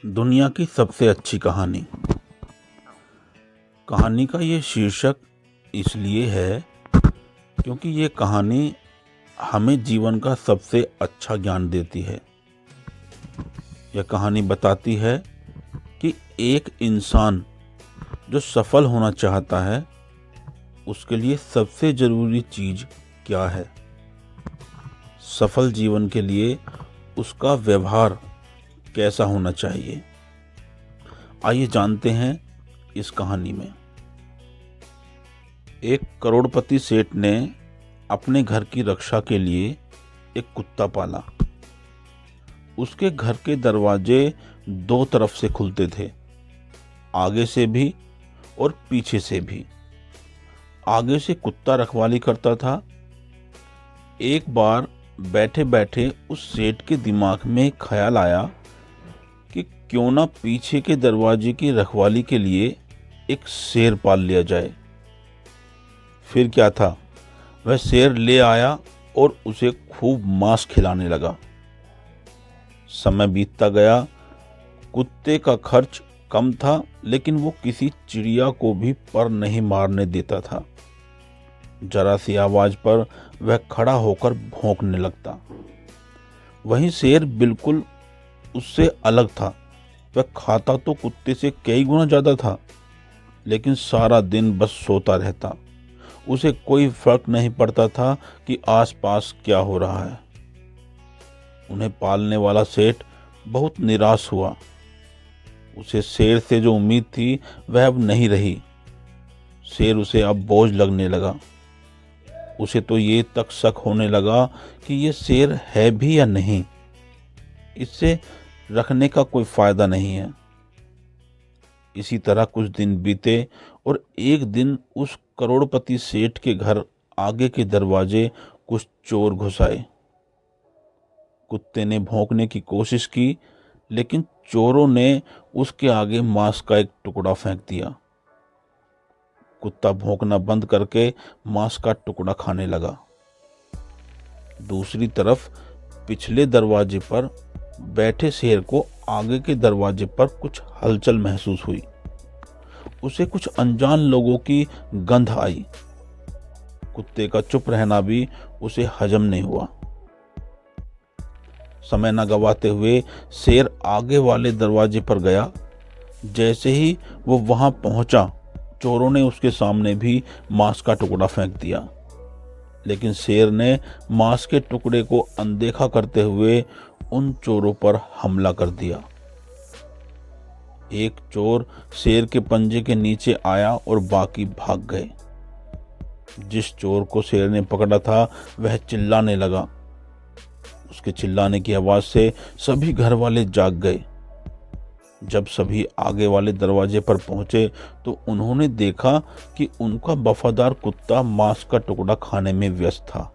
दुनिया की सबसे अच्छी कहानी। कहानी का ये शीर्षक इसलिए है क्योंकि ये कहानी हमें जीवन का सबसे अच्छा ज्ञान देती है। यह कहानी बताती है कि एक इंसान जो सफल होना चाहता है उसके लिए सबसे ज़रूरी चीज़ क्या है। सफल जीवन के लिए उसका व्यवहार कैसा होना चाहिए। आइए जानते हैं इस कहानी में। एक करोड़पति सेठ ने अपने घर की रक्षा के लिए एक कुत्ता पाला। उसके घर के दरवाजे दो तरफ से खुलते थे, आगे से भी और पीछे से भी। आगे से कुत्ता रखवाली करता था। एक बार बैठे बैठे उस सेठ के दिमाग में एक ख्याल आया कि क्यों ना पीछे के दरवाजे की रखवाली के लिए एक शेर पाल लिया जाए। फिर क्या था, वह शेर ले आया और उसे खूब मांस खिलाने लगा। समय बीतता गया। कुत्ते का खर्च कम था, लेकिन वो किसी चिड़िया को भी पर नहीं मारने देता था। जरा सी आवाज पर वह खड़ा होकर भौंकने लगता। वहीं शेर बिल्कुल उससे अलग था। वह खाता तो कुत्ते से कई गुना ज्यादा था, लेकिन सारा दिन बस सोता रहता। उसे कोई फर्क नहीं पड़ता था कि आसपास क्या हो रहा है। उन्हें पालने वाला सेठ बहुत निराश हुआ। उसे शेर से जो उम्मीद थी वह अब नहीं रही। शेर उसे अब बोझ लगने लगा। उसे तो ये तक शक होने लगा कि ये शेर है भी या नहीं। इससे रखने का कोई फायदा नहीं है। इसी तरह कुछ दिन बीते और एक दिन उस करोड़पति सेठ के घर आगे के दरवाजे कुछ चोर घुस आए। कुत्ते ने भौंकने की कोशिश की, लेकिन चोरों ने उसके आगे मांस का एक टुकड़ा फेंक दिया। कुत्ता भौंकना बंद करके मांस का टुकड़ा खाने लगा। दूसरी तरफ पिछले दरवाजे पर बैठे शेर को आगे के दरवाजे पर कुछ हलचल महसूस हुई। उसे कुछ अनजान लोगों की गंध आई। कुत्ते का चुप रहना भी उसे हजम नहीं हुआ। समय न गवाते हुए शेर आगे वाले दरवाजे पर गया। जैसे ही वो वहां पहुंचा, चोरों ने उसके सामने भी मांस का टुकड़ा फेंक दिया, लेकिन शेर ने मांस के टुकड़े को अनदेखा करते हुए उन चोरों पर हमला कर दिया। एक चोर शेर के पंजे के नीचे आया और बाकी भाग गए। जिस चोर को शेर ने पकड़ा था वह चिल्लाने लगा। उसके चिल्लाने की आवाज से सभी घर वाले जाग गए। जब सभी आगे वाले दरवाजे पर पहुंचे तो उन्होंने देखा कि उनका वफादार कुत्ता मांस का टुकड़ा खाने में व्यस्त था,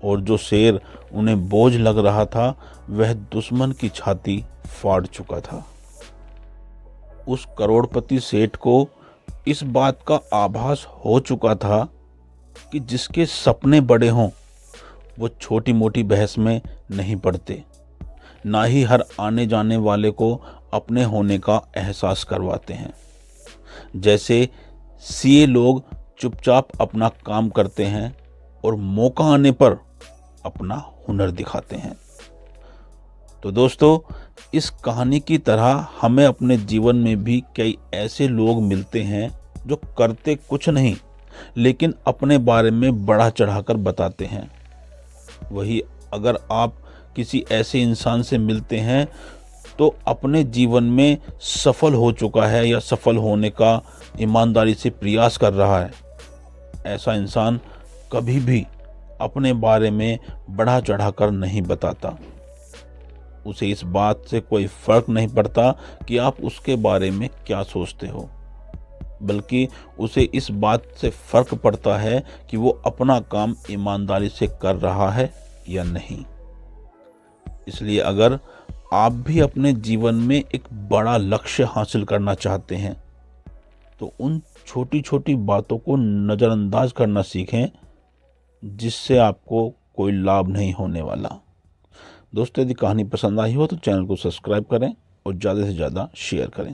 और जो शेर उन्हें बोझ लग रहा था वह दुश्मन की छाती फाड़ चुका था। उस करोड़पति सेठ को इस बात का आभास हो चुका था कि जिसके सपने बड़े हों वो छोटी मोटी बहस में नहीं पड़ते, ना ही हर आने जाने वाले को अपने होने का एहसास करवाते हैं। जैसे सीए लोग चुपचाप अपना काम करते हैं और मौका आने पर अपना हुनर दिखाते हैं। तो दोस्तों, इस कहानी की तरह हमें अपने जीवन में भी कई ऐसे लोग मिलते हैं जो करते कुछ नहीं, लेकिन अपने बारे में बढ़ा चढ़ाकर बताते हैं। वही अगर आप किसी ऐसे इंसान से मिलते हैं तो अपने जीवन में सफल हो चुका है या सफल होने का ईमानदारी से प्रयास कर रहा है, ऐसा इंसान कभी भी अपने बारे में बढ़ा चढ़ाकर नहीं बताता। उसे इस बात से कोई फर्क नहीं पड़ता कि आप उसके बारे में क्या सोचते हो, बल्कि उसे इस बात से फर्क पड़ता है कि वो अपना काम ईमानदारी से कर रहा है या नहीं। इसलिए अगर आप भी अपने जीवन में एक बड़ा लक्ष्य हासिल करना चाहते हैं तो उन छोटी छोटी बातों को नज़रअंदाज करना सीखें जिससे आपको कोई लाभ नहीं होने वाला। दोस्तों, यदि कहानी पसंद आई हो तो चैनल को सब्सक्राइब करें और ज़्यादा से ज़्यादा शेयर करें।